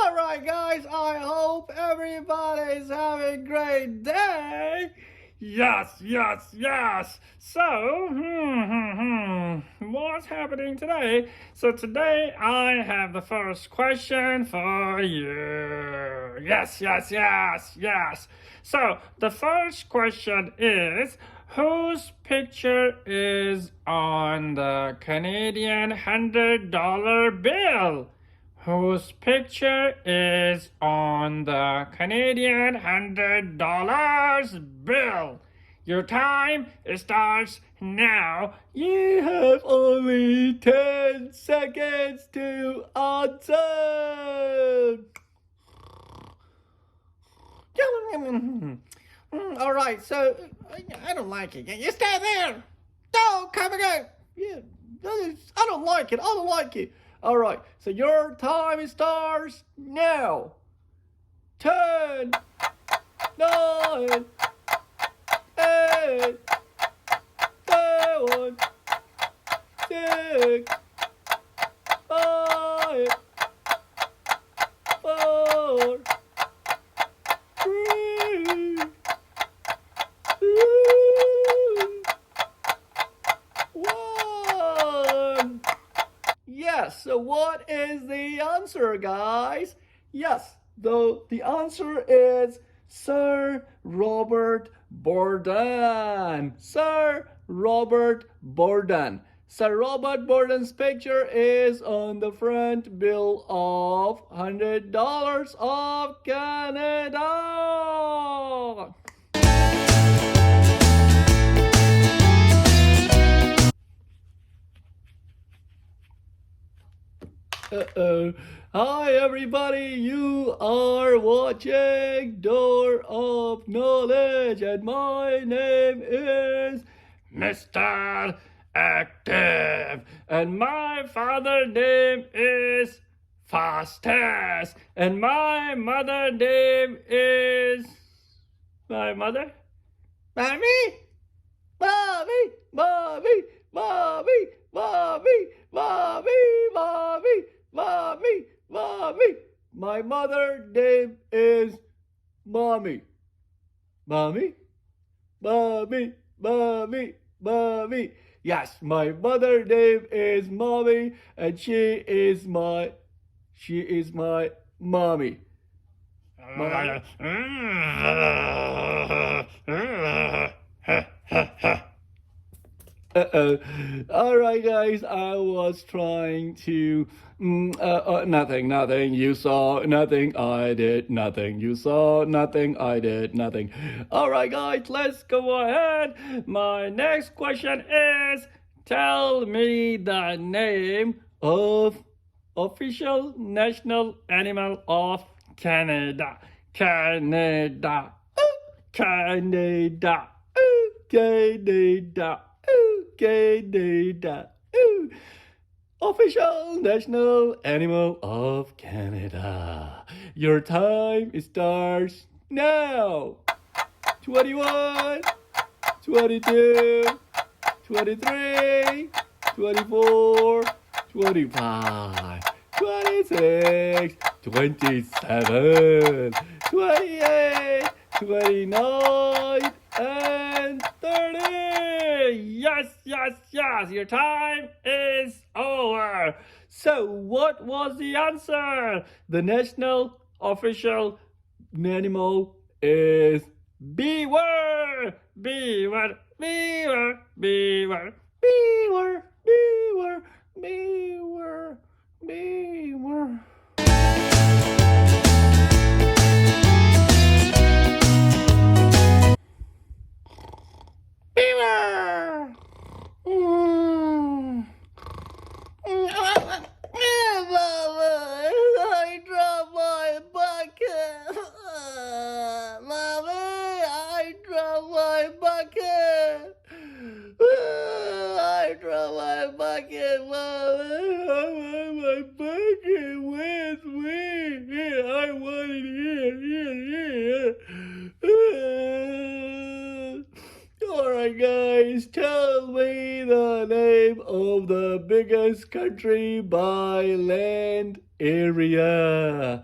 All right, guys, I hope everybody's having a great day. Yes. So, what's happening today? So, today I have the first question for you. Yes. So, the first question is, whose picture is on the Canadian $100 bill? Whose picture is on the Canadian $100 bill? Your time starts now. You have only 10 seconds to answer. All right, so I don't like it. You stay there. No, come again. Yeah, I don't like it. All right, so your time starts now. 10, 9, 8, 7, 6, 5, 4, 3, 2, 1. Yes, so what is the answer, guys? Yes, though the answer is Sir Robert Borden. Sir Robert Borden. Sir Robert Borden's picture is on the front bill of $100 of Canada. Hi everybody, you are watching Door of Knowledge and my name is Mr. Active and my father's name is Fastest and my mother's name is... My mother? Mommy? Mommy! My mother name is Mommy. Mommy? Yes, my mother name is Mommy and she is my mommy. All right, guys. I was trying to. Nothing. You saw nothing. I did nothing. You saw nothing. I did nothing. All right, guys. Let's go ahead. My next question is: tell me the name of official national animal of Canada. Canada. Canada. Official national animal of Canada. Your time starts now. 21, 22, 23, 24, 25, 26, 27, 28, 29, and 30. Yes. Your time is over. So, what was the answer? The national official animal is beaver. Beaver. I dropped my bucket. Mommy, I dropped my bucket. I dropped my bucket, Mommy. I want my bucket with me. I want it here. Alright, guys, tell me the name of the biggest country by land area.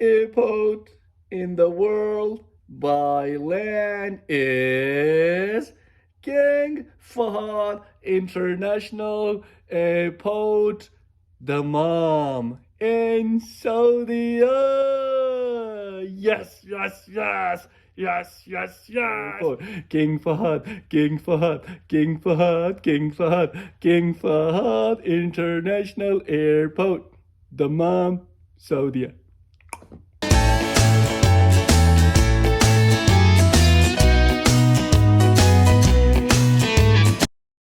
airport in the world by land is King Fahad International Airport, Dammam in Saudi. Yes, yes, yes. Yes, yes, yes. King Fahad, King Fahad, King Fahad, King Fahad, King Fahad International Airport, Dammam, Saudi.